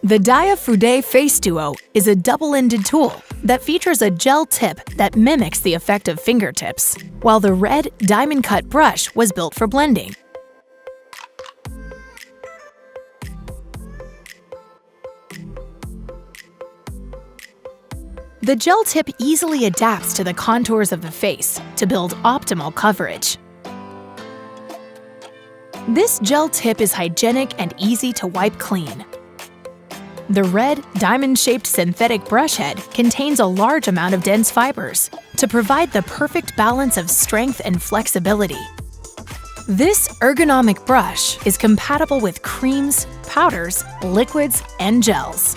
The DAIYA FUDE Face Duo is a double-ended tool that features a gel tip that mimics the effect of fingertips, while the red diamond-cut brush was built for blending. The gel tip easily adapts to the contours of the face to build optimal coverage. This gel tip is hygienic and easy to wipe clean. The red, diamond-shaped synthetic brush head contains a large amount of dense fibers to provide the perfect balance of strength and flexibility. This ergonomic brush is compatible with creams, powders, liquids, and gels.